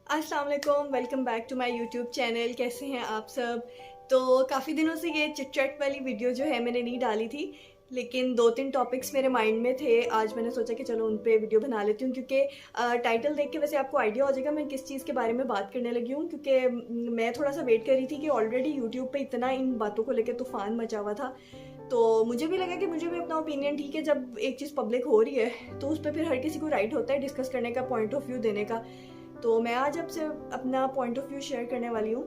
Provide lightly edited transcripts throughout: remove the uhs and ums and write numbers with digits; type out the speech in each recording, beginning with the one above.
अस्सलाम वालेकुम, welcome back to my YouTube channel. कैसे हैं आप सब? तो काफ़ी दिनों से ये चिट चैट वाली वीडियो जो है मैंने नहीं डाली थी, लेकिन 2-3 टॉपिक्स मेरे माइंड में थे। आज मैंने सोचा कि चलो उन पे वीडियो बना लेती हूँ, क्योंकि टाइटल देख के वैसे आपको आइडिया हो जाएगा मैं किस चीज़ के बारे में बात करने लगी हूँ। क्योंकि मैं थोड़ा सा वेट कर रही थी कि ऑलरेडी यूट्यूब पे इतना इन बातों को लेकर तूफान मचा हुआ था, तो मुझे भी लगा कि मुझे भी अपना ओपिनियन, ठीक है, जब एक चीज़ पब्लिक हो रही है तो उस पर फिर हर किसी को राइट होता है डिस्कस करने का, पॉइंट ऑफ व्यू देने का। तो मैं आज आपसे अपना पॉइंट ऑफ व्यू शेयर करने वाली हूँ।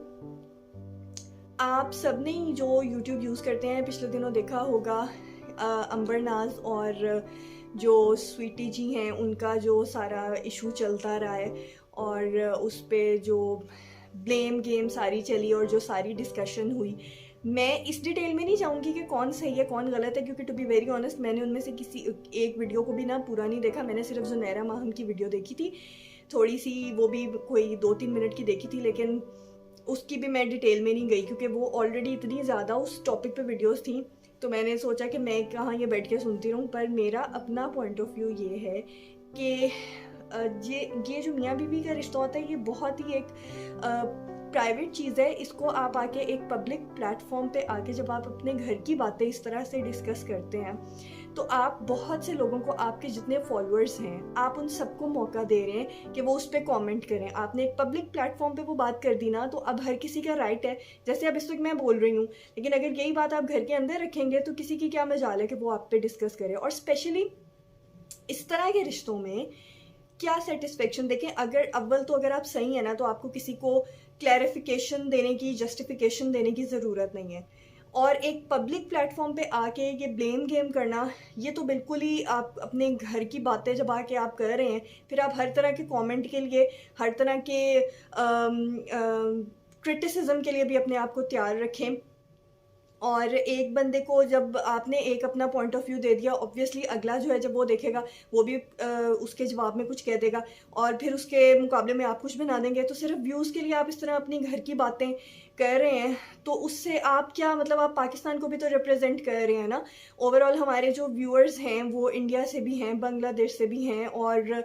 आप सब ने जो YouTube यूज़ करते हैं पिछले दिनों देखा होगा, अंबर नाज और जो स्वीटी जी हैं उनका जो सारा इशू चलता रहा है, और उस पर जो ब्लेम गेम सारी चली और जो सारी डिस्कशन हुई। मैं इस डिटेल में नहीं जाऊंगी कि कौन सही है कौन गलत है, क्योंकि टू बी वेरी ऑनेस्ट मैंने उनमें से किसी एक वीडियो को भी ना पूरा नहीं देखा। मैंने सिर्फ ज़ुनैरा माहम की वीडियो देखी थी, थोड़ी सी, वो भी कोई 2-3 मिनट की देखी थी, लेकिन उसकी भी मैं डिटेल में नहीं गई क्योंकि वो ऑलरेडी इतनी ज़्यादा उस टॉपिक पे वीडियोस थी। तो मैंने सोचा कि मैं कहाँ ये बैठ के सुनती रहूँ। पर मेरा अपना पॉइंट ऑफ व्यू ये है कि ये जो मियाँ बीवी का रिश्ता होता है ये बहुत ही एक प्राइवेट चीज़ है। इसको आप आके एक पब्लिक प्लेटफॉर्म पे आके जब आप अपने घर की बातें इस तरह से डिस्कस करते हैं तो आप बहुत से लोगों को, आपके जितने फॉलोअर्स हैं, आप उन सबको मौका दे रहे हैं कि वो उस पर कॉमेंट करें। आपने एक पब्लिक प्लेटफॉर्म पे वो बात कर दी ना, तो अब हर किसी का राइट है। जैसे अब इस वक्त मैं बोल रही हूँ, लेकिन अगर यही बात आप घर के अंदर रखेंगे तो किसी की क्या मजाल है कि वो आप पे डिस्कस करे। और स्पेशली इस तरह के रिश्तों में क्या सेटिस्फेक्शन देखें। अगर अव्वल तो अगर आप सही है ना तो आपको किसी को क्लैरिफिकेशन देने की, जस्टिफिकेशन देने की ज़रूरत नहीं है। और एक पब्लिक प्लेटफॉर्म पे आके ये ब्लेम गेम करना, ये तो बिल्कुल ही, आप अपने घर की बातें जब आके आप कर रहे हैं, फिर आप हर तरह के कमेंट के लिए, हर तरह के क्रिटिसिज्म के लिए भी अपने आप को तैयार रखें। और एक बंदे को जब आपने एक अपना पॉइंट ऑफ व्यू दे दिया, ऑब्वियसली अगला जो है जब वो देखेगा वो भी उसके जवाब में कुछ कह देगा, और फिर उसके मुकाबले में आप कुछ बना देंगे। तो सिर्फ व्यूज़ के लिए आप इस तरह अपनी घर की बातें कर रहे हैं, तो उससे आप क्या मतलब, आप पाकिस्तान को भी तो रिप्रेजेंट कर रहे हैं ना। ओवरऑल हमारे जो व्यूअर्स हैं वो इंडिया से भी हैं, बांग्लादेश से भी हैं, और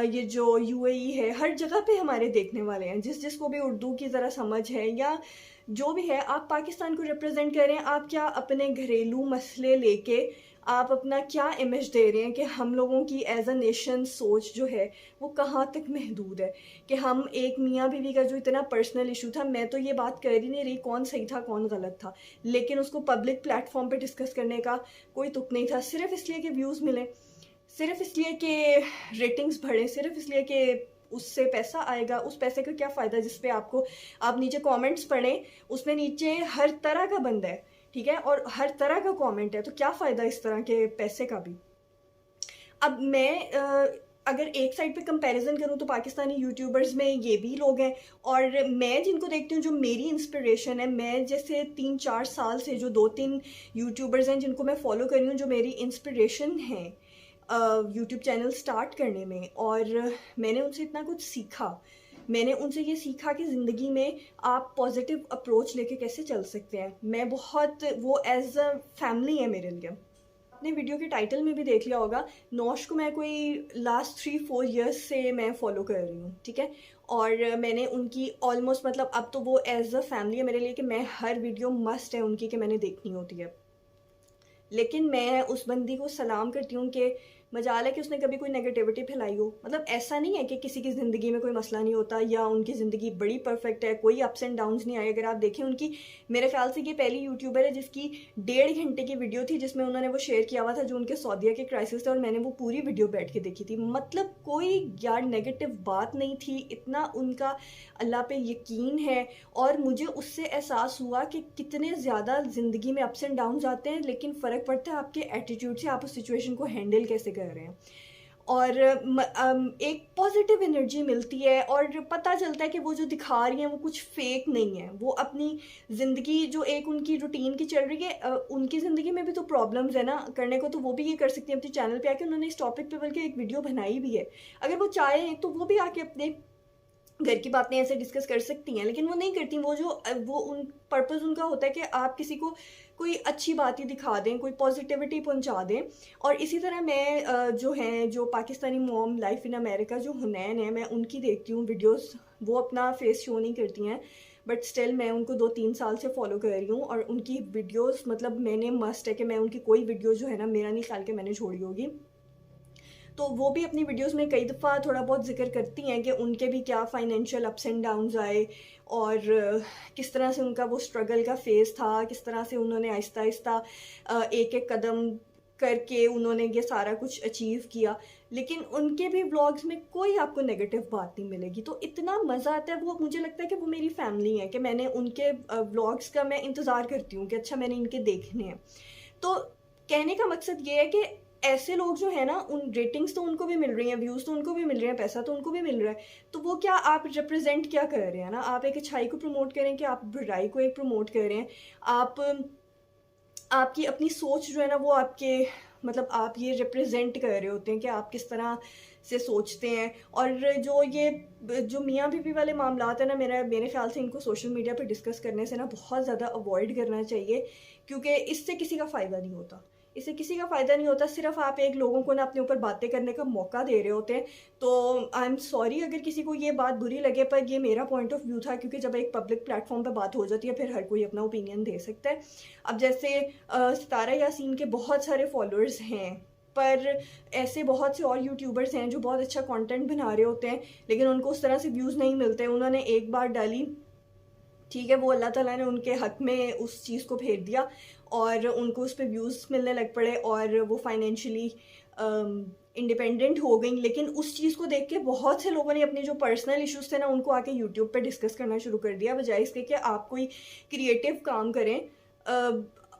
ये जो यूएई है, हर जगह पे हमारे देखने वाले हैं। जिसको भी उर्दू की ज़रा समझ है या जो भी है, आप पाकिस्तान को रिप्रेजेंट कर रहे हैं। आप क्या अपने घरेलू मसले लेके आप अपना क्या इमेज दे रहे हैं कि हम लोगों की एज अ नेशन सोच जो है वो कहाँ तक महदूद है, कि हम एक मियाँ बीवी का जो इतना पर्सनल इशू था, मैं तो ये बात कर ही नहीं रही कौन सही था कौन गलत था, लेकिन उसको पब्लिक प्लेटफॉर्म पे डिस्कस करने का कोई तुक नहीं था, सिर्फ इसलिए कि व्यूज़ मिले, सिर्फ इसलिए कि रेटिंग्स बढ़े, सिर्फ इसलिए कि उससे पैसा आएगा। उस पैसे का क्या फ़ायदा जिस पे आपको, आप नीचे कमेंट्स पढ़ें, उसमें नीचे हर तरह का बंदा है, ठीक है, और हर तरह का कमेंट है, तो क्या फ़ायदा इस तरह के पैसे का भी। अब मैं अगर एक साइड पे कंपैरिजन करूँ तो पाकिस्तानी यूट्यूबर्स में ये भी लोग हैं, और मैं जिनको देखती हूँ, जो मेरी इंस्पिरेशन है, मैं जैसे 3-4 साल से जो 2-3 यूट्यूबर्स हैं जिनको मैं फॉलो कर रही हूँ, जो मेरी इंस्पिरेशन है यूट्यूब चैनल स्टार्ट करने में, और मैंने उनसे इतना कुछ सीखा। मैंने उनसे ये सीखा कि ज़िंदगी में आप पॉजिटिव अप्रोच लेके कैसे चल सकते हैं। मैं बहुत, वो एज अ फैमिली है मेरे लिए। आपने वीडियो के टाइटल में भी देख लिया होगा, नौश को मैं कोई लास्ट 3-4 ईयर्स से मैं फॉलो कर रही हूँ, ठीक है, और मैंने उनकी ऑलमोस्ट, मतलब अब तो वो एज अ फैमिली है मेरे लिए, कि मैं हर वीडियो मस्ट है उनकी कि मैंने देखनी होती है। लेकिन मैं उस बंदी को सलाम करती हूँ कि मजाल है कि उसने कभी कोई नेगेटिविटी फैलाई हो। मतलब ऐसा नहीं है कि किसी की ज़िंदगी में कोई मसला नहीं होता या उनकी ज़िंदगी बड़ी परफेक्ट है, कोई अप्स एंड डाउन्स नहीं आए। अगर आप देखें उनकी, मेरे ख्याल से ये पहली यूट्यूबर है जिसकी 1.5 घंटे की वीडियो थी जिसमें उन्होंने वो शेयर किया हुआ था जो उनके सऊदीया के क्राइसिस थे, और मैंने वो पूरी वीडियो बैठ के देखी थी। मतलब कोई यार नेगेटिव बात नहीं थी, इतना उनका अल्लाह पे यकीन है। और मुझे उससे एहसास हुआ कि कितने ज़्यादा ज़िंदगी में अप्स एंड डाउन्स आते हैं, लेकिन फ़र्क पड़ता है आपके एटीट्यूड से, आप उस सिचुएशन को हैंडल कैसे कर रहे हैं। और एक पॉजिटिव एनर्जी मिलती है, और पता चलता है कि वो जो दिखा रही हैं वो कुछ फेक नहीं है। वो अपनी ज़िंदगी जो एक उनकी रूटीन की चल रही है, उनकी ज़िंदगी में भी तो प्रॉब्लम्स है ना करने को, तो वो भी ये कर सकती हैं अपने चैनल पे आके। उन्होंने इस टॉपिक पे बल्कि एक वीडियो बनाई भी है, अगर वो चाहें तो वो भी आके अपने घर की बातें ऐसे डिस्कस कर सकती हैं, लेकिन वो नहीं करती। वो उन पर्पज़ उनका होता है कि आप किसी को कोई अच्छी बात ही दिखा दें, कोई पॉजिटिविटी पहुंचा दें। और इसी तरह मैं जो हैं, जो Pakistani mom life in America जो हुनैन है, मैं उनकी देखती हूँ वीडियोस वो अपना फेस शो नहीं करती हैं, बट स्टिल मैं उनको 2-3 साल से फॉलो कर रही हूँ, और उनकी वीडियोस मतलब मैंने मस्ट है कि मैं उनकी कोई वीडियो जो है ना, मेरा नहीं ख्याल कि मैंने छोड़ी होगी। तो वो भी अपनी वीडियोस में कई दफ़ा थोड़ा बहुत ज़िक्र करती हैं कि उनके भी क्या फाइनेंशियल अप्स एंड डाउन्स आए, और किस तरह से उनका वो स्ट्रगल का फ़ेज़ था, किस तरह से उन्होंने आहिस्ता-आहिस्ता एक-एक कदम करके उन्होंने ये सारा कुछ अचीव किया। लेकिन उनके भी व्लॉग्स में कोई आपको नेगेटिव बात नहीं मिलेगी, तो इतना मज़ा आता है। वो मुझे लगता है कि वो मेरी फैमिली है, कि मैंने उनके व्लॉग्स का मैं इंतज़ार करती हूँ कि अच्छा मैंने इनके देखने हैं। तो कहने का मकसद ये है कि ऐसे लोग जो है ना, उन रेटिंग्स तो उनको भी मिल रही हैं, व्यूज़ तो उनको भी मिल रहे हैं, पैसा तो उनको भी मिल रहा है। तो वो क्या आप रिप्रेजेंट क्या कर रहे हैं ना, आप एक अच्छाई को प्रमोट करें कि आप बुराई को एक प्रमोट कर रहे हैं। आप आपकी अपनी सोच जो है ना, वो आपके मतलब आप ये रिप्रेजेंट कर रहे होते हैं कि आप किस तरह से सोचते हैं। और जो मियाँ बीवी वाले मामलात है ना, मेरे ख्याल से इनको सोशल मीडिया पे डिस्कस करने से ना बहुत ज़्यादा अवॉइड करना चाहिए, क्योंकि इससे किसी का फ़ायदा नहीं होता। इससे किसी का फ़ायदा नहीं होता, सिर्फ़ आप एक लोगों को ना अपने ऊपर बातें करने का मौका दे रहे होते हैं। तो आई एम सॉरी अगर किसी को ये बात बुरी लगे, पर ये मेरा पॉइंट ऑफ व्यू था, क्योंकि जब एक पब्लिक प्लेटफ़ॉर्म पे बात हो जाती है, फिर हर कोई अपना ओपिनियन दे सकता है। अब जैसे सितारा यासीन के बहुत सारे फॉलोअर्स हैं, पर ऐसे बहुत से और यूट्यूबर्स हैं जो बहुत अच्छा कंटेंट बना रहे होते हैं, लेकिन उनको उस तरह से व्यूज़ नहीं मिलते। उन्होंने एक बार डाली, ठीक है, वो अल्लाह ताला ने उनके हक में उस चीज़ को फेर दिया, और उनको उस पे व्यूज़ मिलने लग पड़े, और वो फाइनेंशियली इंडिपेंडेंट हो गई। लेकिन उस चीज़ को देख के बहुत से लोगों ने अपने जो पर्सनल इश्यूज़ थे ना, उनको आके यूट्यूब पे डिस्कस करना शुरू कर दिया, बजाय इसके कि आप कोई क्रिएटिव काम करें।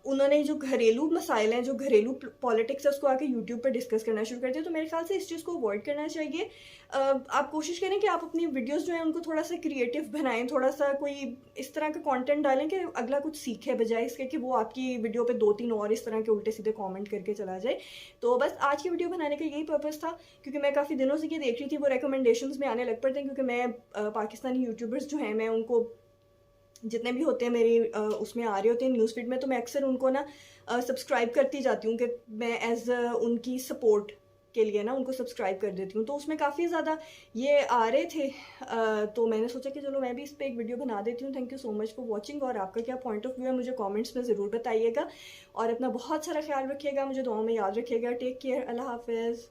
उन्होंने जो घरेलू मसाइल हैं, जो घरेलू पॉलिटिक्स है, उसको आके यूट्यूब पे डिस्कस करना शुरू कर दिया। तो मेरे ख्याल से इस चीज़ को अवॉइड करना चाहिए। आप कोशिश करें कि आप अपनी वीडियोज़ जो हैं उनको थोड़ा सा क्रिएटिव बनाएँ, थोड़ा सा कोई इस तरह का कंटेंट डालें कि अगला कुछ सीखे, बजाय इसके कि वो आपकी वीडियो पे 2-3 और इस तरह के उल्टे-सीधे कमेंट करके चला जाए। तो बस आज की वीडियो बनाने का यही पर्पज़ था, क्योंकि मैं काफ़ी दिनों से ये देख रही थी, वो रिकमेंडेशंस में आने लग पड़ते हैं, क्योंकि मैं पाकिस्तानी यूट्यूबर्स जो हैं, मैं उनको जितने भी होते हैं मेरी उसमें आ रहे होते हैं न्यूज़ फीड में, तो मैं अक्सर उनको ना सब्सक्राइब करती जाती हूँ, कि मैं एज़ उनकी सपोर्ट के लिए ना उनको सब्सक्राइब कर देती हूँ। तो उसमें काफ़ी ज़्यादा ये आ रहे थे, तो मैंने सोचा कि चलो मैं भी इस पे एक वीडियो बना देती हूँ। Thank you so much for watching, और आपका क्या पॉइंट ऑफ व्यू है मुझे कमेंट्स में ज़रूर बताइएगा, और अपना बहुत सारा ख्याल रखिएगा, मुझे दुआओं में याद रखिएगा। टेक केयर, अल्लाह हाफ़िज़।